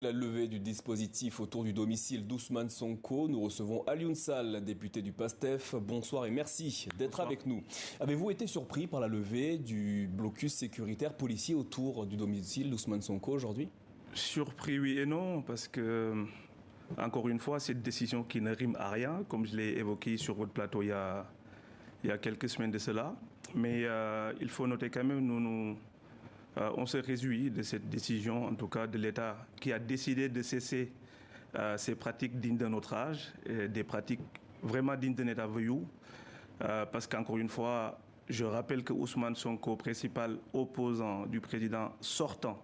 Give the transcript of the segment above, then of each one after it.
La levée du dispositif autour du domicile d'Ousmane Sonko, nous recevons Alioune Sall, député du PASTEF. Bonsoir et merci d'être avec nous. Avez-vous été surpris par la levée du blocus sécuritaire policier autour du domicile d'Ousmane Sonko aujourd'hui? Surpris, oui et non, parce que, encore une fois, c'est une décision qui ne rime à rien, comme je l'ai évoqué sur votre plateau il y a quelques semaines de cela. Mais il faut noter quand même, on se réjouit de cette décision, en tout cas de l'État, qui a décidé de cesser ces pratiques dignes de notre âge, des pratiques vraiment dignes d'un État voyou. Parce qu'encore une fois, je rappelle que Ousmane Sonko, principal opposant du président sortant,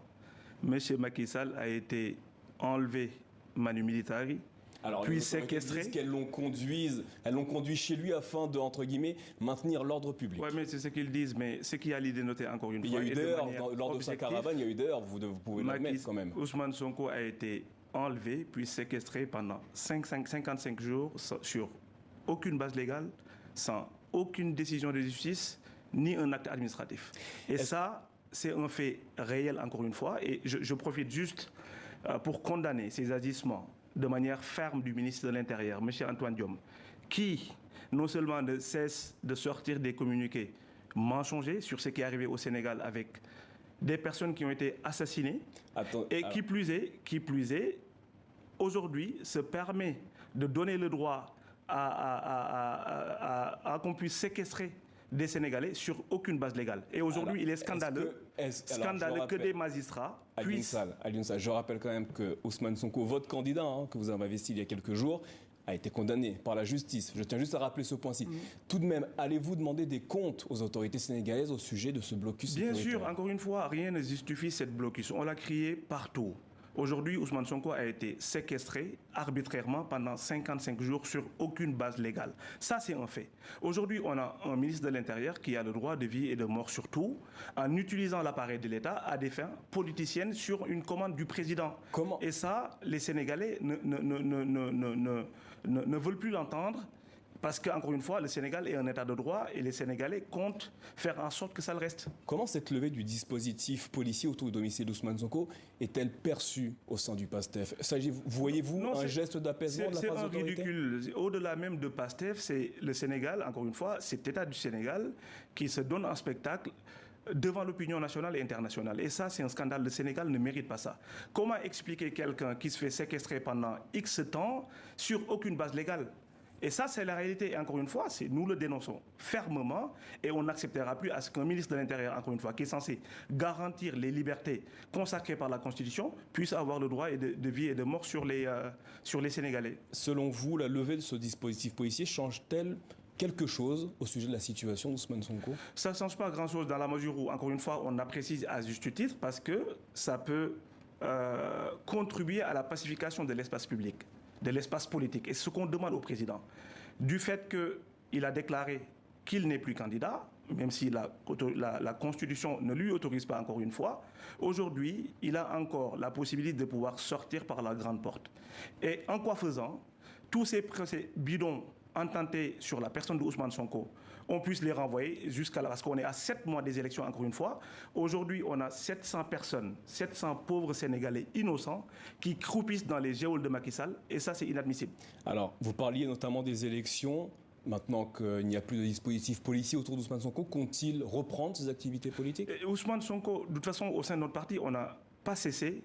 M. Macky Sall, a été enlevé manu militari, Alors, puis séquestré. Elles l'ont conduit chez lui afin de, entre guillemets, maintenir l'ordre public. Oui, mais c'est ce qu'ils disent. Mais ce qui a l'idée de noter encore une Il y fois. a eu d'ailleurs, lors de sa objective, caravane, il y a eu d'ailleurs, vous pouvez l'admettre quand même. Ousmane Sonko a été enlevé, puis séquestré pendant 55 jours sur aucune base légale, sans aucune décision de justice, ni un acte administratif. Et ça, c'est un fait réel, encore une fois. Et je profite juste pour condamner ces agissements de manière ferme du ministre de l'Intérieur, M. Antoine Diome, qui non seulement ne cesse de sortir des communiqués mensongers sur ce qui est arrivé au Sénégal avec des personnes qui ont été assassinées, qui plus est, aujourd'hui se permet de donner le droit à qu'on puisse séquestrer des Sénégalais sur aucune base légale. Et aujourd'hui, il est scandaleux, que des magistrats puissent... Alioune Sall, je rappelle quand même que Ousmane Sonko, votre candidat, que vous avez investi il y a quelques jours, a été condamné par la justice. Je tiens juste à rappeler ce point-ci. Tout de même, allez-vous demander des comptes aux autorités sénégalaises au sujet de ce blocus sécuritaire? Bien sûr, encore une fois, rien ne justifie cette blocus. On l'a crié partout. Aujourd'hui, Ousmane Sonko a été séquestré arbitrairement pendant 55 jours sur aucune base légale. Ça, c'est un fait. Aujourd'hui, on a un ministre de l'Intérieur qui a le droit de vie et de mort surtout, en utilisant l'appareil de l'État à des fins politiciennes sur une commande du président. Comment? Et ça, les Sénégalais ne veulent plus l'entendre. Parce qu'encore une fois, le Sénégal est un État de droit et les Sénégalais comptent faire en sorte que ça le reste. Comment cette levée du dispositif policier autour du domicile d'Ousmane Sonko est-elle perçue au sein du PASTEF? Voyez-vous un geste d'apaisement de la part des autorités? C'est un ridicule. Au-delà même de PASTEF, c'est le Sénégal, encore une fois, cet État du Sénégal qui se donne un spectacle devant l'opinion nationale et internationale. Et ça, c'est un scandale. Le Sénégal ne mérite pas ça. Comment expliquer quelqu'un qui se fait séquestrer pendant X temps sur aucune base légale? Et ça, c'est la réalité. Et encore une fois, nous le dénonçons fermement et on n'acceptera plus à ce qu'un ministre de l'Intérieur, encore une fois, qui est censé garantir les libertés consacrées par la Constitution, puisse avoir le droit de vie et de mort sur les Sénégalais. Selon vous, la levée de ce dispositif policier change-t-elle quelque chose au sujet de la situation d'Ousmane Sonko? Ça ne change pas grand-chose dans la mesure où, encore une fois, on apprécie à juste titre parce que ça peut contribuer à la pacification de l'espace public, de l'espace politique. Et ce qu'on demande au président, du fait qu'il a déclaré qu'il n'est plus candidat, même si la Constitution ne lui autorise pas encore une fois, aujourd'hui, il a encore la possibilité de pouvoir sortir par la grande porte. Et en quoi faisant, tous ces bidons intentés sur la personne de Ousmane Sonko, on puisse les renvoyer jusqu'à là, parce qu'on est à 7 mois des élections, encore une fois. Aujourd'hui, on a 700 personnes, 700 pauvres Sénégalais innocents qui croupissent dans les geôles de Macky Sall, et ça, c'est inadmissible. Alors, vous parliez notamment des élections. Maintenant qu'il n'y a plus de dispositif policier autour d'Ousmane Sonko, compte-t-il reprendre ses activités politiques? Ousmane Sonko, de toute façon, au sein de notre parti, on n'a pas cessé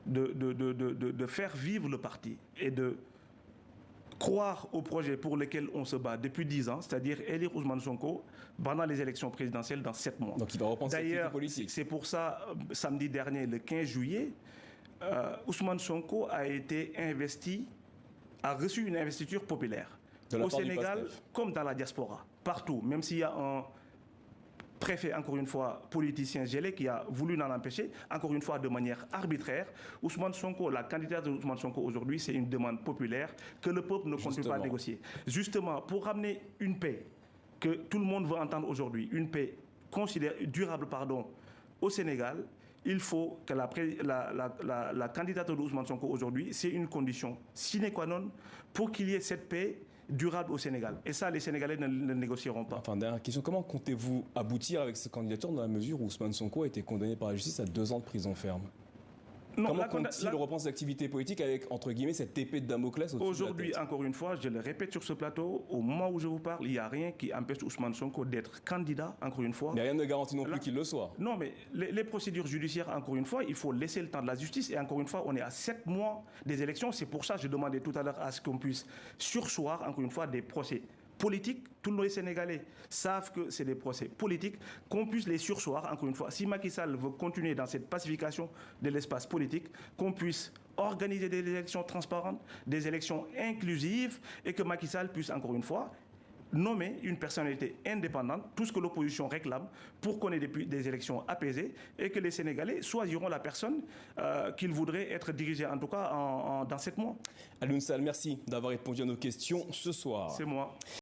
de faire vivre le parti et de croire au projet pour lequel on se bat depuis 10 ans, c'est-à-dire élire Ousmane Sonko pendant les élections présidentielles dans 7 mois. Donc il va reprendre ses activités politiques. D'ailleurs, c'est pour ça, samedi dernier, le 15 juillet, Ousmane Sonko a reçu une investiture populaire. Au Sénégal, comme dans la diaspora, partout, même s'il y a un préfet, encore une fois, politicien gelé, qui a voulu l'en empêcher, encore une fois, de manière arbitraire. Ousmane Sonko, la candidature de Ousmane Sonko aujourd'hui, c'est une demande populaire que le peuple ne continue pas à négocier. Justement, pour ramener une paix que tout le monde veut entendre aujourd'hui, une paix durable, au Sénégal, il faut que la candidature d'Ousmane Sonko aujourd'hui, c'est une condition sine qua non pour qu'il y ait cette paix durable au Sénégal. Et ça, les Sénégalais ne négocieront pas. Enfin, dernière question, comment comptez-vous aboutir avec cette candidature dans la mesure où Ousmane Sonko a été condamné par la justice à 2 ans de prison ferme? Non, comment compte-t-il reprendre ses activités politiques avec, entre guillemets, cette épée de Damoclès au-dessus Aujourd'hui, de la tête? encore une fois, je le répète sur ce plateau, au moment où je vous parle, il n'y a rien qui empêche Ousmane Sonko d'être candidat, encore une fois. Mais rien ne garantit non plus qu'il le soit. Non, mais les procédures judiciaires, encore une fois, il faut laisser le temps de la justice. Et encore une fois, on est à 7 mois des élections. C'est pour ça que je demandais tout à l'heure à ce qu'on puisse surseoir, encore une fois, des procès politiques. Tous les Sénégalais savent que c'est des procès politiques, qu'on puisse les surseoir, encore une fois. Si Macky Sall veut continuer dans cette pacification de l'espace politique, qu'on puisse organiser des élections transparentes, des élections inclusives, et que Macky Sall puisse, encore une fois, nommer une personnalité indépendante, tout ce que l'opposition réclame, pour qu'on ait des élections apaisées et que les Sénégalais choisiront la personne qu'ils voudraient être dirigée, en tout cas dans 7 mois. Alioune Sall, merci d'avoir répondu à nos questions ce soir. C'est moi.